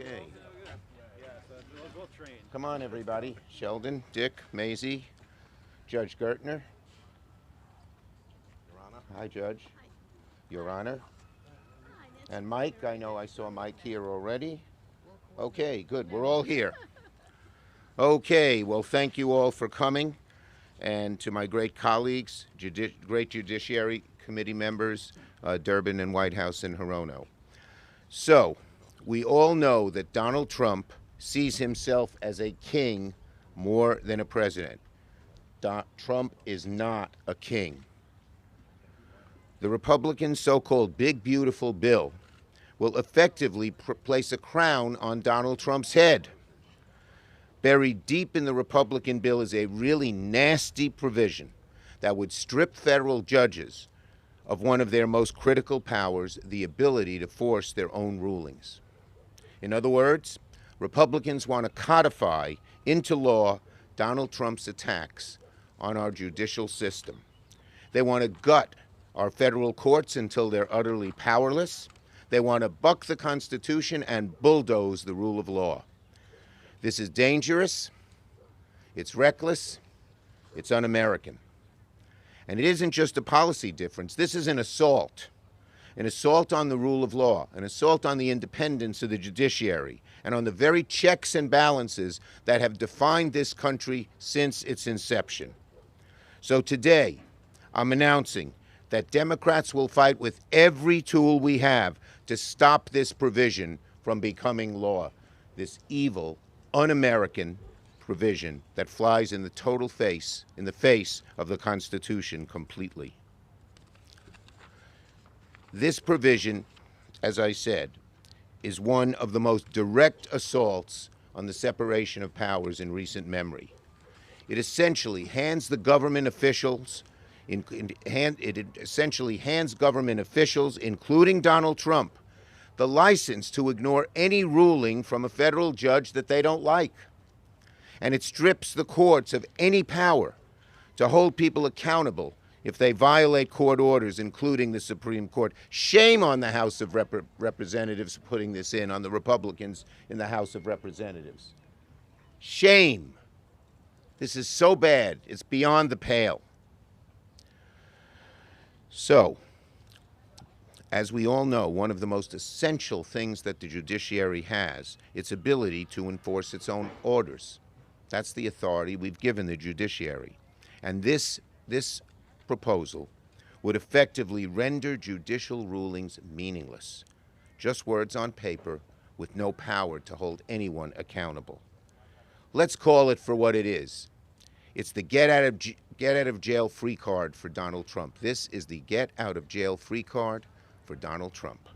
Okay. Come on, everybody. Sheldon, Dick, Maisie, Judge Gertner. Your Honor. Hi, Judge. Your Honor. And Mike, I know I saw Mike here already. Okay, good. We're all here. Okay, well, thank you all for coming. And to my great colleagues, great Judiciary Committee members, Durbin and Whitehouse and Hirono. So, we all know that Donald Trump sees himself as a king more than a president. Trump is not a king. The Republicans' so-called big beautiful bill will effectively place a crown on Donald Trump's head. Buried deep in the Republican bill is a really nasty provision that would strip federal judges of one of their most critical powers, the ability to force their own rulings. In other words, Republicans want to codify into law Donald Trump's attacks on our judicial system. They want to gut our federal courts until they're utterly powerless. They want to buck the Constitution and bulldoze the rule of law. This is dangerous, it's reckless, it's un-American. And it isn't just a policy difference. This is an assault on the rule of law, an assault on the independence of the judiciary, and on the very checks and balances that have defined this country since its inception. So today, I'm announcing that Democrats will fight with every tool we have to stop this provision from becoming law, this evil, un-American provision that flies in the face of the Constitution completely. This provision, as I said, is one of the most direct assaults on the separation of powers in recent memory. It essentially hands government officials, including Donald Trump, the license to ignore any ruling from a federal judge that they don't like. And it strips the courts of any power to hold people accountable if they violate court orders, including the Supreme Court. Shame on the House of Representatives putting this in, on the Republicans in the House of Representatives. Shame. This is so bad, it's beyond the pale. So, as we all know, one of the most essential things that the judiciary has, its ability to enforce its own orders. That's the authority we've given the judiciary. And this proposal would effectively render judicial rulings meaningless. Just words on paper with no power to hold anyone accountable. Let's call it for what it is. It's the get out of jail free card for Donald Trump. This is the get out of jail free card for Donald Trump.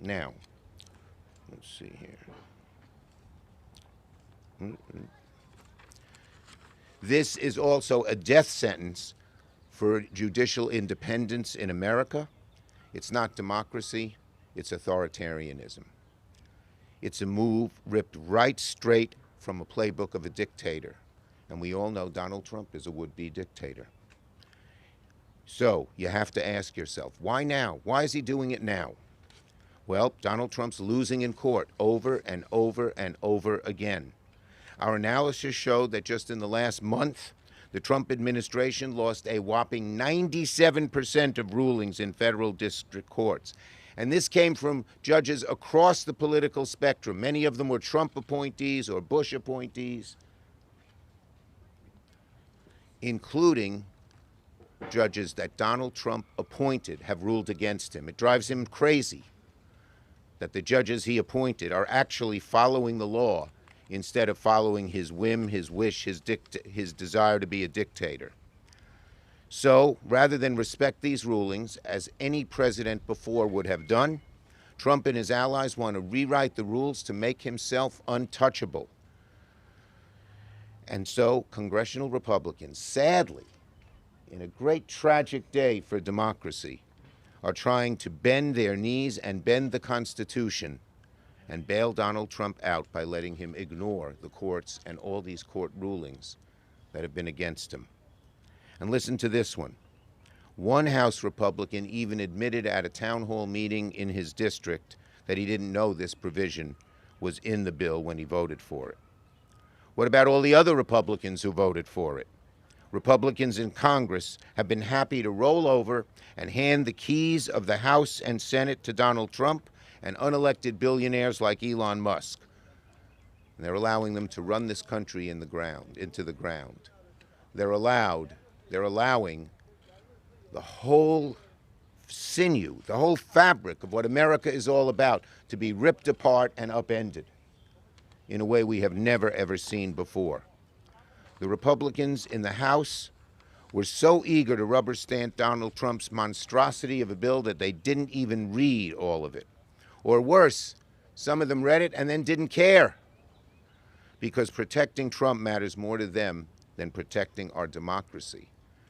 Now, let's see here. This is also a death sentence for judicial independence in America. It's not democracy, it's authoritarianism. It's a move ripped right straight from a playbook of a dictator. And we all know Donald Trump is a would-be dictator. So you have to ask yourself, why now? Why is he doing it now? Well, Donald Trump's losing in court over and over and over again. Our analysis showed that just in the last month, the Trump administration lost a whopping 97% of rulings in federal district courts. And this came from judges across the political spectrum. Many of them were Trump appointees or Bush appointees, including judges that Donald Trump appointed have ruled against him. It drives him crazy that the judges he appointed are actually following the law instead of following his whim, his wish, his desire to be a dictator. So, rather than respect these rulings, as any president before would have done, Trump and his allies want to rewrite the rules to make himself untouchable. And so, congressional Republicans, sadly, in a great tragic day for democracy, are trying to bend their knees and bend the Constitution and bail Donald Trump out by letting him ignore the courts and all these court rulings that have been against him. And listen to this one. One House Republican even admitted at a town hall meeting in his district that he didn't know this provision was in the bill when he voted for it? What about all the other Republicans who voted for it? Republicans in Congress have been happy to roll over and hand the keys of the House and Senate to Donald Trump and unelected billionaires like Elon Musk. And they're allowing them to run this country into the ground. They're allowing the whole sinew, the whole fabric of what America is all about to be ripped apart and upended in a way we have never, ever seen before. The Republicans in the House were so eager to rubber stamp Donald Trump's monstrosity of a bill that they didn't even read all of it. Or worse, some of them read it and then didn't care, because protecting Trump matters more to them than protecting our democracy,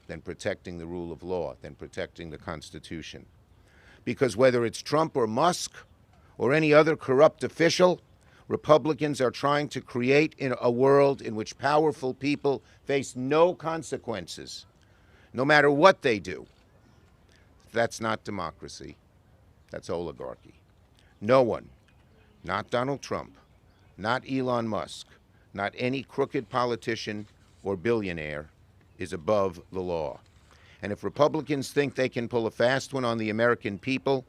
than protecting the rule of law, than protecting the Constitution. Because whether it's Trump or Musk or any other corrupt official, Republicans are trying to create a world in which powerful people face no consequences, no matter what they do. That's not democracy. That's oligarchy. No one, not Donald Trump, not Elon Musk, not any crooked politician or billionaire, is above the law. And if Republicans think they can pull a fast one on the American people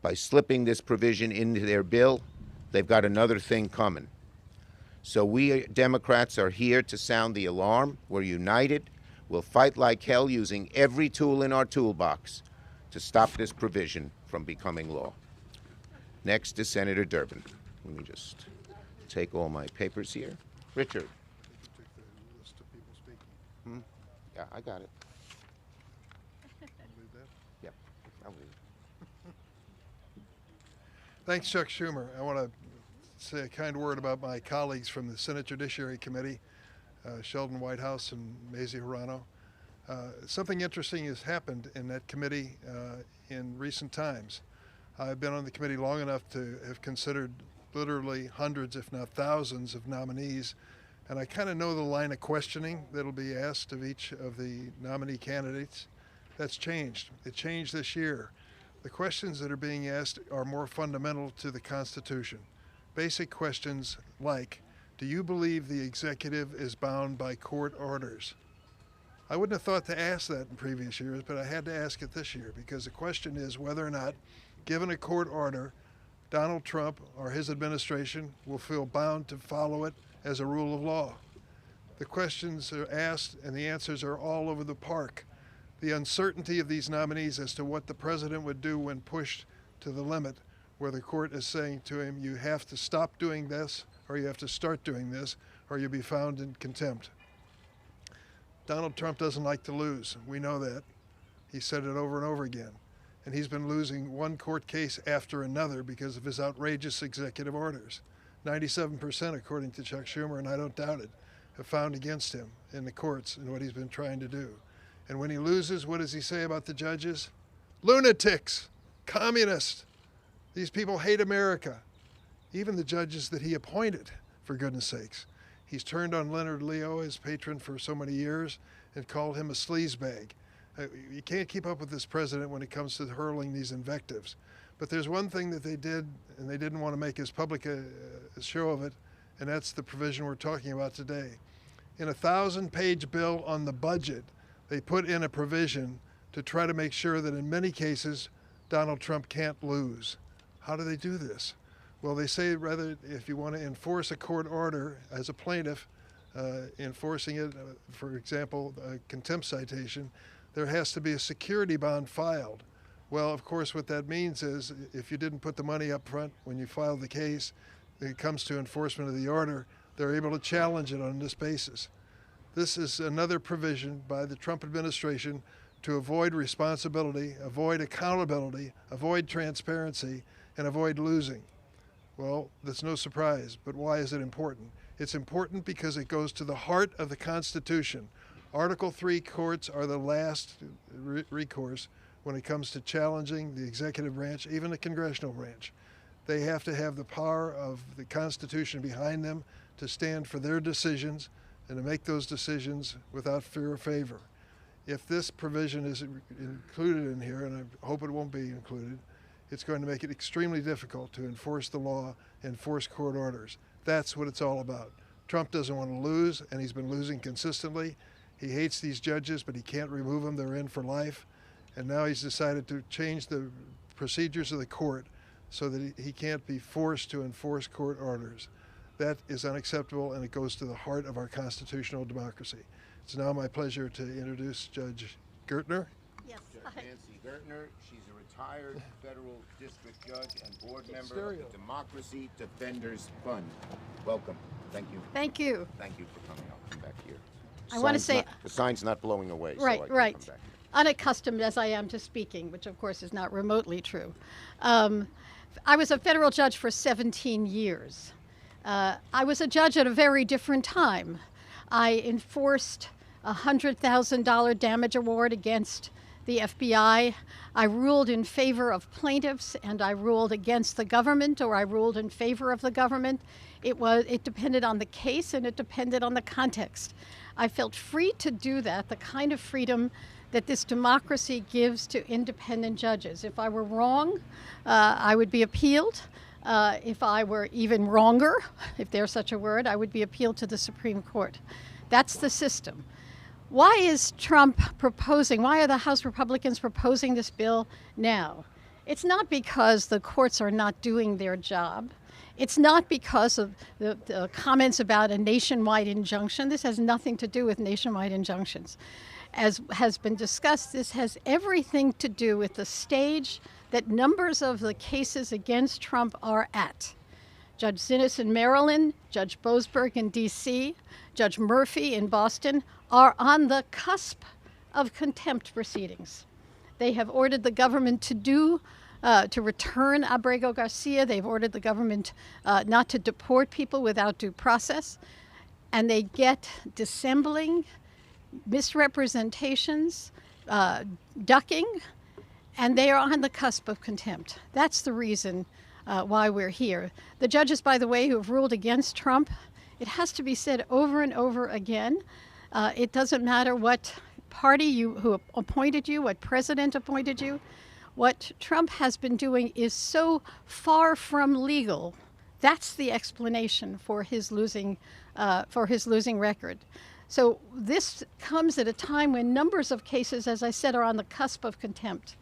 by slipping this provision into their bill, they've got another thing coming. So we Democrats are here to sound the alarm. We're united. We'll fight like hell using every tool in our toolbox to stop this provision from becoming law. Next is Senator Durbin. Let me just take all my papers here. Richard. Yeah, I got it. Yep, I'll leave it. Thanks, Chuck Schumer. I want to say a kind word about my colleagues from the Senate Judiciary Committee, Sheldon Whitehouse and Mazie Hirono. Something interesting has happened in that committee in recent times. I've been on the committee long enough to have considered literally hundreds, if not thousands, of nominees, and I kind of know the line of questioning that'll be asked of each of the nominee candidates. That's changed. It changed this year. The questions that are being asked are more fundamental to the Constitution. Basic questions like, do you believe the executive is bound by court orders? I wouldn't have thought to ask that in previous years, but I had to ask it this year because the question is whether or not, given a court order, Donald Trump or his administration will feel bound to follow it as a rule of law. The questions are asked and the answers are all over the park. The uncertainty of these nominees as to what the president would do when pushed to the limit, where the court is saying to him, you have to stop doing this, or you have to start doing this, or you'll be found in contempt. Donald Trump doesn't like to lose. We know that. He said it over and over again. And he's been losing one court case after another because of his outrageous executive orders. 97%, according to Chuck Schumer, and I don't doubt it, have found against him in the courts and what he's been trying to do. And when he loses, what does he say about the judges? Lunatics, communists. These people hate America. Even the judges that he appointed, for goodness sakes. He's turned on Leonard Leo, his patron for so many years, and called him a sleazebag. You can't keep up with this president when it comes to hurling these invectives. But there's one thing that they did, and they didn't want to make as public a show of it, and that's the provision we're talking about today. In a 1,000-page bill on the budget, they put in a provision to try to make sure that in many cases, Donald Trump can't lose. How do they do this? Well, they say rather if you want to enforce a court order as a plaintiff, enforcing it, for example, a contempt citation, there has to be a security bond filed. Well, of course, what that means is if you didn't put the money up front when you filed the case, it comes to enforcement of the order, they're able to challenge it on this basis. This is another provision by the Trump administration to avoid responsibility, avoid accountability, avoid transparency, and avoid losing. Well, that's no surprise, but why is it important? It's important because it goes to the heart of the Constitution. Article 3 courts are the last recourse when it comes to challenging the executive branch, even the congressional branch. They have to have the power of the Constitution behind them to stand for their decisions and to make those decisions without fear or favor. If this provision is included in here, and I hope it won't be included, it's going to make it extremely difficult to enforce the law, enforce court orders. That's what it's all about. Trump doesn't want to lose, and he's been losing consistently. He hates these judges, but he can't remove them. They're in for life. And now he's decided to change the procedures of the court so that he can't be forced to enforce court orders. That is unacceptable, and it goes to the heart of our constitutional democracy. It's now my pleasure to introduce Judge Gertner. Yes. Judge Nancy Gertner. She's a retired federal district judge and board member of the Democracy Defenders Fund. Welcome. Thank you. Thank you. Thank you for coming. I'll come back here. I want to say the sign's not blowing away, right, so I can right. come back here. Unaccustomed as I am to speaking, which of course is not remotely true. I was a federal judge for 17 years. I was a judge at a very different time. I enforced a $100,000 damage award against the FBI. I ruled in favor of plaintiffs, and I ruled against the government, or I ruled in favor of the government. It depended on the case, and it depended on the context. I felt free to do that, the kind of freedom that this democracy gives to independent judges. If I were wrong, I would be appealed. If I were even wronger, if there's such a word, I would be appealed to the Supreme Court. That's the system. Why is Trump proposing, why are the House Republicans proposing this bill now? It's not because the courts are not doing their job. It's not because of the comments about a nationwide injunction. This has nothing to do with nationwide injunctions. As has been discussed, this has everything to do with the stage that numbers of the cases against Trump are at. Judge Zinnes in Maryland, Judge Boasberg in D.C., Judge Murphy in Boston are on the cusp of contempt proceedings. They have ordered the government to return Abrego Garcia. They've ordered the government not to deport people without due process. And they get dissembling, misrepresentations, ducking, and they are on the cusp of contempt. That's the reason why we're here. The judges, by the way, who have ruled against Trump, it has to be said over and over again. It doesn't matter what party who appointed you, what president appointed you. What Trump has been doing is so far from legal. That's the explanation for his losing record. So this comes at a time when numbers of cases, as I said, are on the cusp of contempt.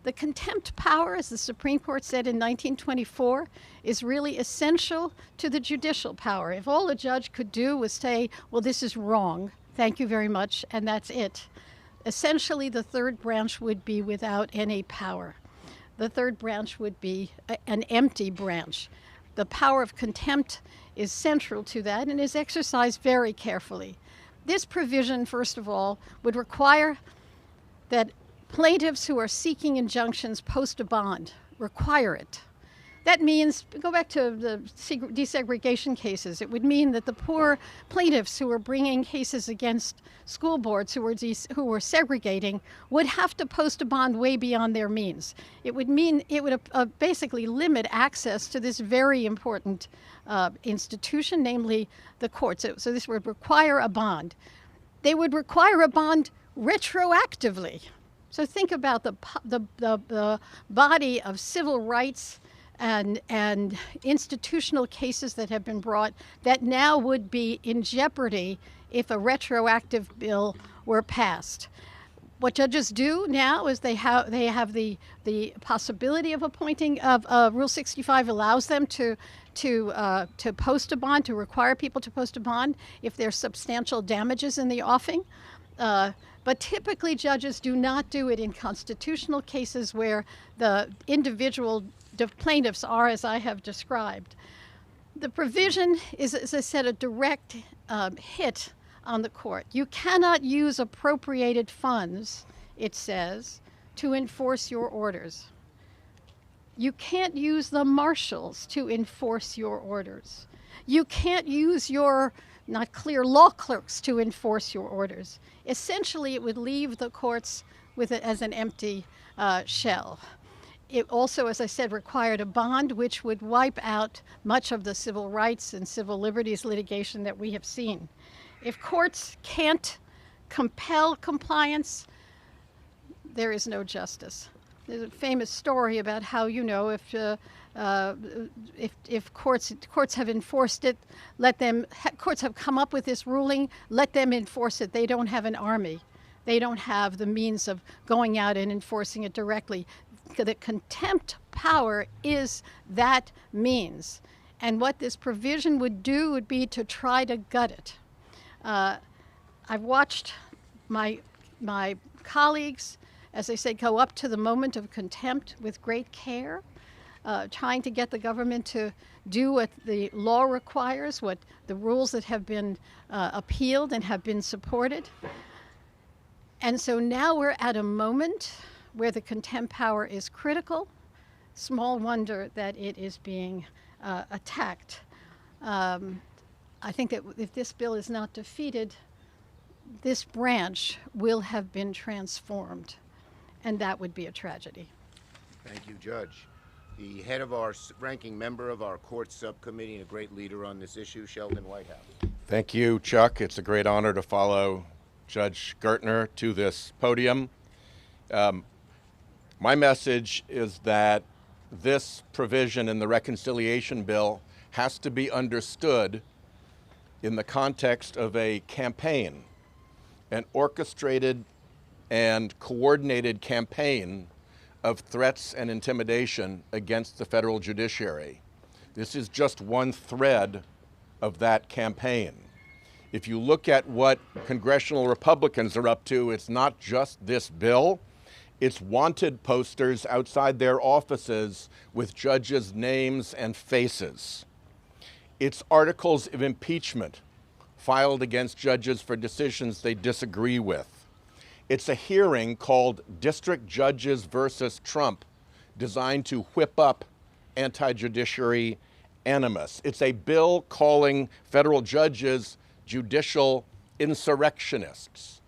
The contempt power, as the Supreme Court said in 1924, is really essential to the judicial power. If all a judge could do was say, well, this is wrong, thank you very much, and that's it, essentially the third branch would be without any power. The third branch would be an empty branch. The power of contempt is central to that and is exercised very carefully. This provision, first of all, would require that plaintiffs who are seeking injunctions post a bond, require it. That means, go back to the desegregation cases, it would mean that the poor plaintiffs who were bringing cases against school boards who were segregating would have to post a bond way beyond their means. It would mean, it would basically limit access to this very important institution, namely the courts. So this would require a bond. They would require a bond retroactively. So think about the body of civil rights and institutional cases that have been brought that now would be in jeopardy if a retroactive bill were passed. What judges do now is they have the possibility of appointing. Rule 65 allows them to post a bond, to require people to post a bond if there's substantial damages in the offing. But typically judges do not do it in constitutional cases where the individual plaintiffs are, as I have described. The provision is, as I said, a direct hit on the court. You cannot use appropriated funds, it says, to enforce your orders. You can't use the marshals to enforce your orders. You can't use your not clear law clerks to enforce your orders. Essentially, it would leave the courts with it as an empty shell. It also, as I said, required a bond which would wipe out much of the civil rights and civil liberties litigation that we have seen. If courts can't compel compliance, there is no justice. there's a famous story about how, if courts have enforced it, courts have come up with this ruling, let them enforce it. They don't have an army. They don't have the means of going out and enforcing it directly. The contempt power is that means. And what this provision would do would be to try to gut it. I've watched my colleagues, as I say, go up to the moment of contempt with great care, trying to get the government to do what the law requires, what the rules that have been appealed and have been supported. And so now we're at a moment where the contempt power is critical. Small wonder that it is being attacked. I think that if this bill is not defeated, this branch will have been transformed, and that would be a tragedy. Thank you, Judge. The head of our ranking member of our court subcommittee and a great leader on this issue, Sheldon Whitehouse. Thank you, Chuck. It's a great honor to follow Judge Gertner to this podium. My message is that this provision in the reconciliation bill has to be understood in the context of a campaign, an orchestrated and coordinated campaign of threats and intimidation against the federal judiciary. This is just one thread of that campaign. If you look at what congressional Republicans are up to, it's not just this bill. It's wanted posters outside their offices with judges' names and faces. It's articles of impeachment filed against judges for decisions they disagree with. It's a hearing called District Judges versus Trump, designed to whip up anti-judiciary animus. It's a bill calling federal judges judicial insurrectionists.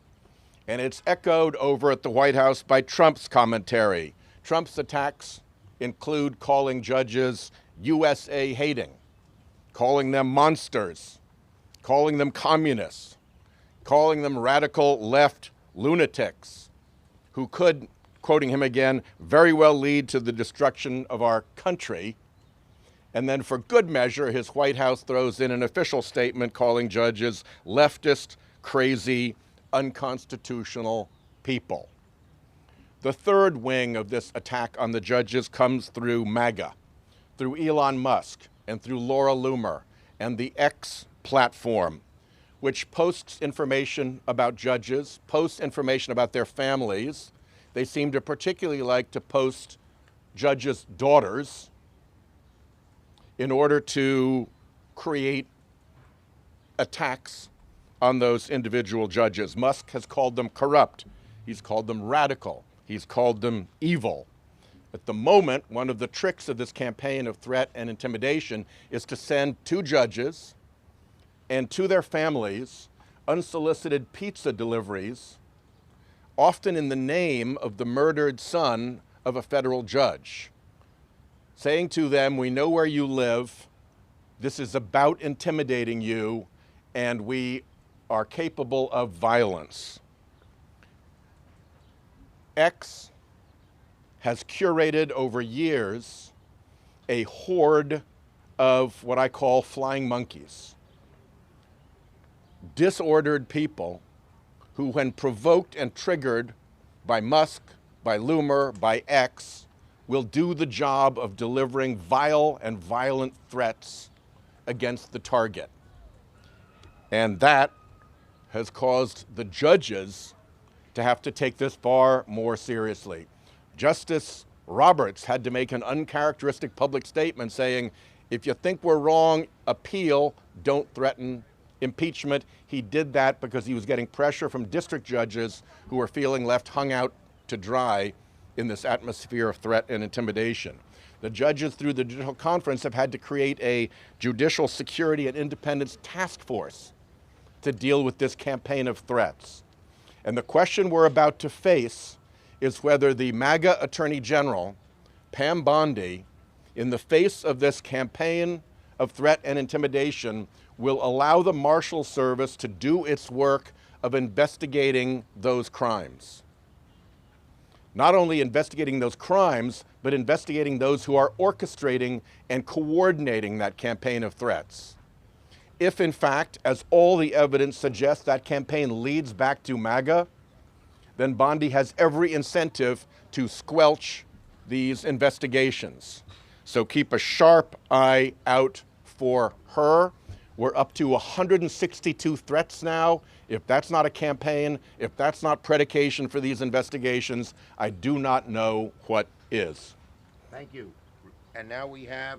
And it's echoed over at the White House by Trump's commentary. Trump's attacks include calling judges USA hating, calling them monsters, calling them communists, calling them radical left lunatics who could, quoting him again, very well lead to the destruction of our country. And then for good measure, his White House throws in an official statement calling judges leftist, crazy, unconstitutional people. The third wing of this attack on the judges comes through MAGA, through Elon Musk, and through Laura Loomer, and the X platform, which posts information about judges, posts information about their families. They seem to particularly like to post judges' daughters in order to create attacks on those individual judges. Musk has called them corrupt. He's called them radical. He's called them evil. At the moment, one of the tricks of this campaign of threat and intimidation is to send to judges and to their families unsolicited pizza deliveries, often in the name of the murdered son of a federal judge, saying to them, we know where you live, this is about intimidating you, and we are capable of violence. X has curated over years a horde of what I call flying monkeys. Disordered people who, when provoked and triggered by Musk, by Loomer, by X, will do the job of delivering vile and violent threats against the target. And that has caused the judges to have to take this far more seriously. Justice Roberts had to make an uncharacteristic public statement saying, if you think we're wrong, appeal, don't threaten impeachment. He did that because he was getting pressure from district judges who were feeling left hung out to dry in this atmosphere of threat and intimidation. The judges through the Judicial Conference have had to create a judicial security and independence task force to deal with this campaign of threats. And the question we're about to face is whether the MAGA Attorney General, Pam Bondi, in the face of this campaign of threat and intimidation, will allow the Marshal Service to do its work of investigating those crimes. not only investigating those crimes, but investigating those who are orchestrating and coordinating that campaign of threats. If, in fact, as all the evidence suggests, that campaign leads back to MAGA, then Bondi has every incentive to squelch these investigations. So keep a sharp eye out for her. We're up to 162 threats now. If that's not a campaign, if that's not predication for these investigations, I do not know what is. Thank you. And now we have